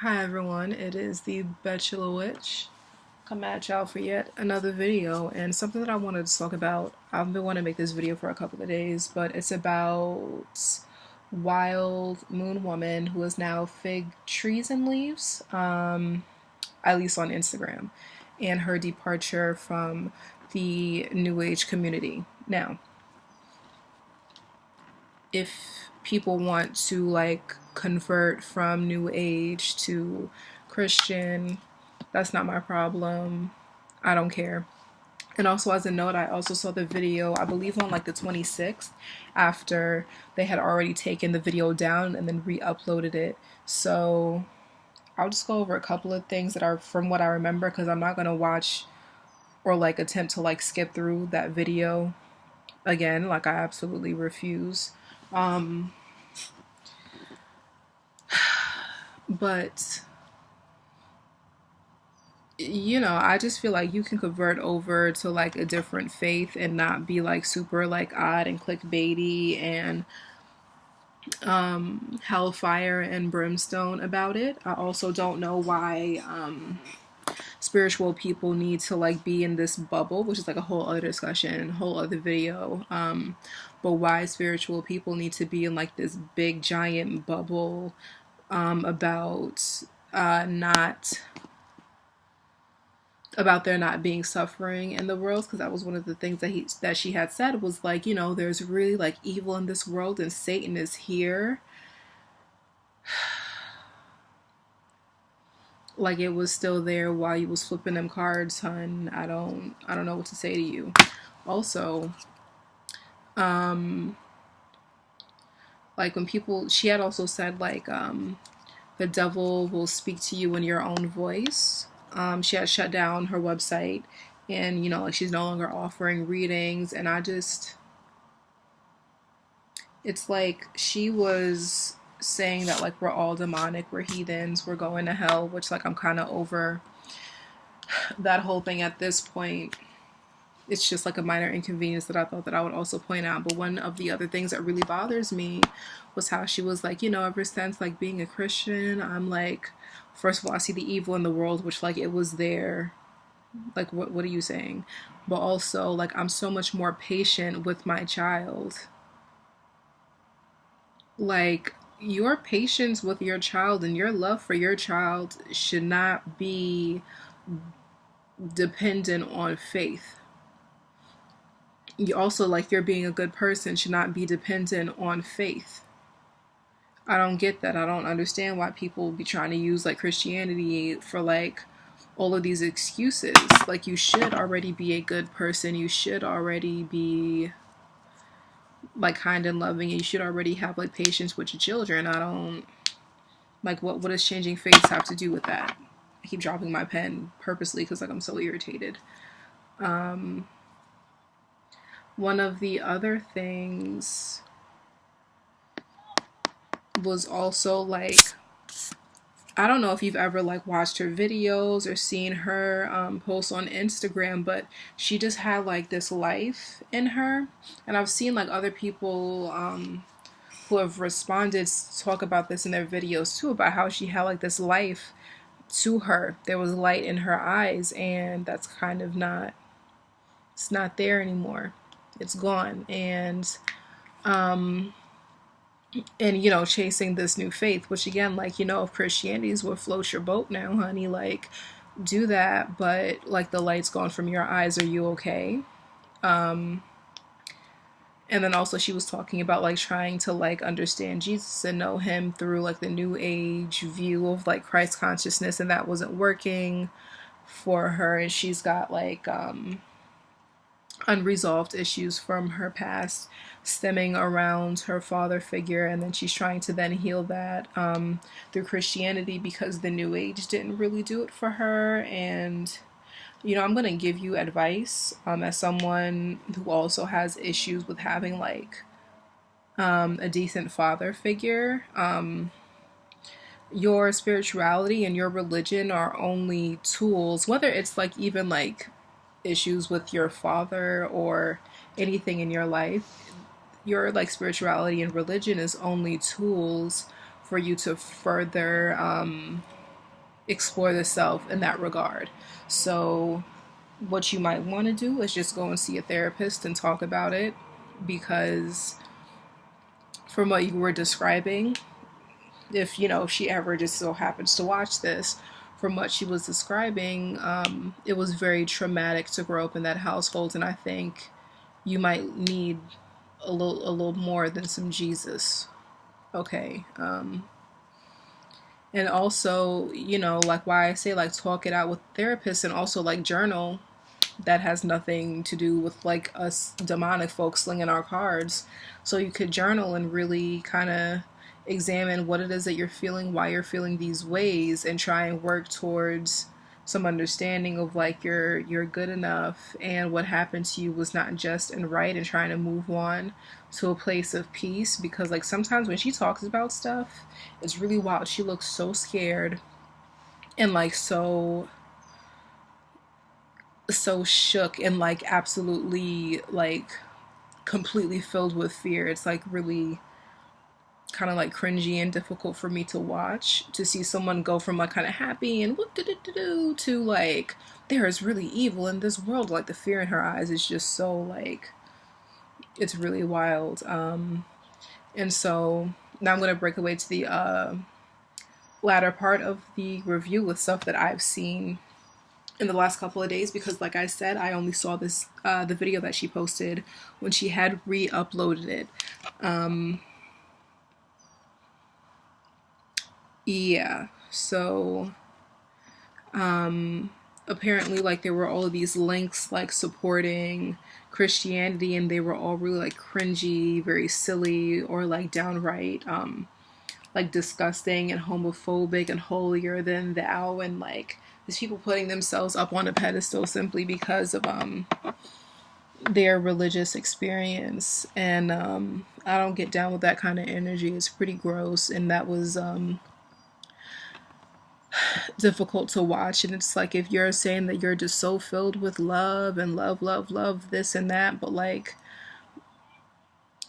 Hi everyone, it is the Bachelor Witch coming at y'all for yet another video, and something that I wanted to talk about. I've been wanting to make this video for a couple of days, but it's about Wild Moon Woman, who is now Fig Trees and Leaves, at least on Instagram, and her departure from the New Age community. Now, if people want to like convert from New Age to Christian, that's not my problem. I don't care. And also, as a note, I also saw the video, I believe on like the 26th, after they had already taken the video down and then re-uploaded it. So I'll just go over a couple of things that are from what I remember, because I'm not going to watch or like attempt to like skip through that video again. Like, I absolutely refuse. But I just feel like you can convert over to like a different faith and not be like super like odd and clickbaity and hellfire and brimstone about it. I also don't know why spiritual people need to like be in this bubble, which is like a whole other discussion, whole other video. But why spiritual people need to be in like this big giant bubble about not about there not being suffering in the world, because that was one of the things that she had said, was like, there's really like evil in this world and Satan is here. Like, it was still there while you was flipping them cards, hun. I don't know what to say to you. Also, like when people, she had also said like the devil will speak to you in your own voice. She had shut down her website, and like she's no longer offering readings, and it's like she was saying that like we're all demonic, we're heathens, we're going to hell, which like I'm kind of over that whole thing at this point. It's just like a minor inconvenience that I thought that I would also point out. But one of the other things that really bothers me was how she was like, ever since like being a Christian, I'm like, first of all, I see the evil in the world, which like it was there. Like, what are you saying? But also, like, I'm so much more patient with my child. Like, your patience with your child and your love for your child should not be dependent on faith. You also, like, you're being a good person should not be dependent on faith. I don't get that. I don't understand why people be trying to use like Christianity for like all of these excuses. Like, you should already be a good person. You should already be like kind and loving. And you should already have like patience with your children. I don't like what does changing faiths have to do with that? I keep dropping my pen purposely because like I'm so irritated. One of the other things was also like, I don't know if you've ever like watched her videos or seen her posts on Instagram, but she just had like this life in her. And I've seen like other people who have responded talk about this in their videos too, about how she had like this life to her. There was light in her eyes, and that's kind of not, it's not there anymore. It's gone. And chasing this new faith, which again, like, if Christianity is what floats your boat now, honey, like, do that. But like, the light's gone from your eyes. Are you okay? And then also she was talking about like trying to like understand Jesus and know him through like the new age view of like Christ consciousness, and that wasn't working for her. And she's got like unresolved issues from her past stemming around her father figure, and then she's trying to then heal that through Christianity, because the new age didn't really do it for her. And I'm going to give you advice as someone who also has issues with having like a decent father figure. Your spirituality and your religion are only tools, whether it's like even like issues with your father or anything in your life. Your like spirituality and religion is only tools for you to further explore the self in that regard. So what you might want to do is just go and see a therapist and talk about it, because from what you were describing, if if she ever just so happens to watch this, from what she was describing, it was very traumatic to grow up in that household, and I think you might need a little more than some Jesus. Okay. And also, like why I say like talk it out with therapists, and also like journal. That has nothing to do with like us demonic folks slinging our cards. So you could journal and really kind of examine what it is that you're feeling, why you're feeling these ways, and try and work towards some understanding of like you're good enough, and what happened to you was not just and right, and trying to move on to a place of peace. Because like sometimes when she talks about stuff, it's really wild. She looks so scared and like so shook and like absolutely like completely filled with fear. It's like really kind of like cringy and difficult for me to watch, to see someone go from like kind of happy and whoop do to like there is really evil in this world. Like the fear in her eyes is just so like it's really wild. And so now I'm gonna break away to the latter part of the review with stuff that I've seen in the last couple of days, because like I said, I only saw this the video that she posted when she had re-uploaded it. Yeah, so apparently like there were all of these links like supporting Christianity, and they were all really like cringy, very silly, or like downright like disgusting and homophobic and holier than thou, and like these people putting themselves up on a pedestal simply because of their religious experience. And I don't get down with that kind of energy. It's pretty gross, and that was difficult to watch. And it's like, if you're saying that you're just so filled with love and love this and that, but like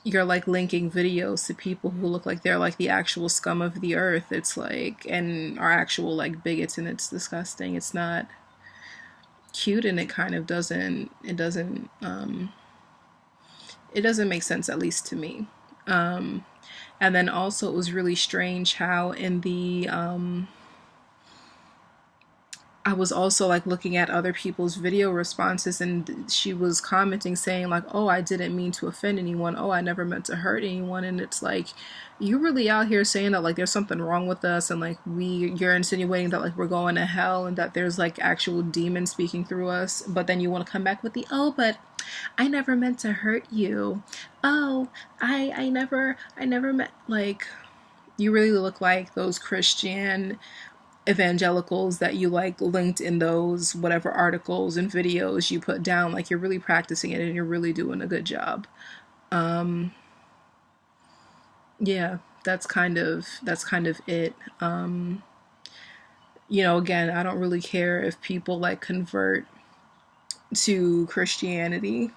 you're like linking videos to people who look like they're like the actual scum of the earth, it's like, and are actual like bigots, and it's disgusting. It's not cute, and it kind of doesn't make sense, at least to me. And then also it was really strange how in the I was also like looking at other people's video responses, and she was commenting saying like, oh, I didn't mean to offend anyone, oh, I never meant to hurt anyone. And it's like, you really out here saying that like there's something wrong with us, and like you're insinuating that like we're going to hell, and that there's like actual demons speaking through us, but then you want to come back with the, oh, but I never meant to hurt you, oh, I never meant, like, you really look like those Christian evangelicals that you like linked in those whatever articles and videos you put down. Like, you're really practicing it, and you're really doing a good job. Yeah, that's kind of it. Again, I don't really care if people like convert to Christianity.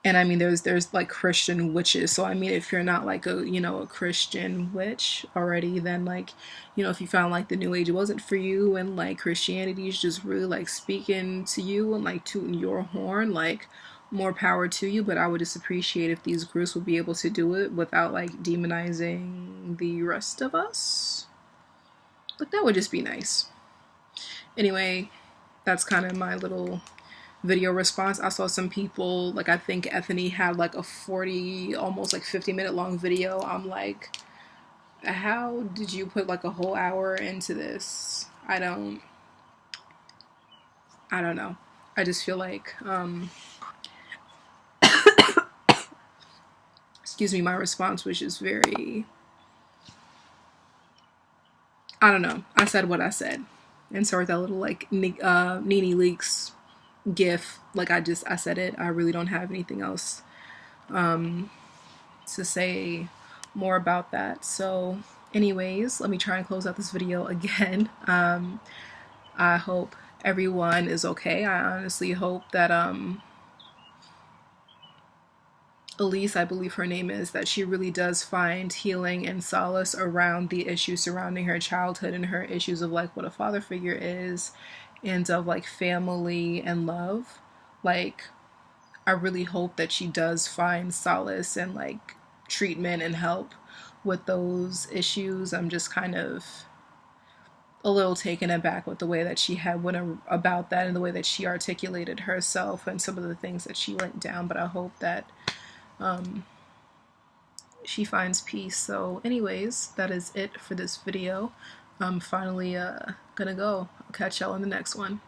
And I mean, there's like Christian witches. So I mean, if you're not like a Christian witch already, then like, if you found like the New Age wasn't for you, and like Christianity is just really like speaking to you and like tooting your horn, like, more power to you. But I would just appreciate if these groups would be able to do it without like demonizing the rest of us. Like, that would just be nice. Anyway, that's kind of my little video response. I saw some people, like, I think Ethany had like a 40, almost like 50-minute long video. I'm like, how did you put like a whole hour into this? I don't know. I just feel like excuse me, my response was just very, I don't know. I said what I said. And so with that little like Nene Leaks gif, like, I said it. I really don't have anything else to say more about that. So anyways, let me try and close out this video again. I hope everyone is okay. I honestly hope that Elise, I believe her name is, that she really does find healing and solace around the issues surrounding her childhood and her issues of like what a father figure is and of like family and love. Like, I really hope that she does find solace and like treatment and help with those issues. I'm just kind of a little taken aback with the way that she had went about that and the way that she articulated herself and some of the things that she went down. But I hope that she finds peace. So anyways, that is it for this video. I'm finally gonna go. I'll catch y'all in the next one.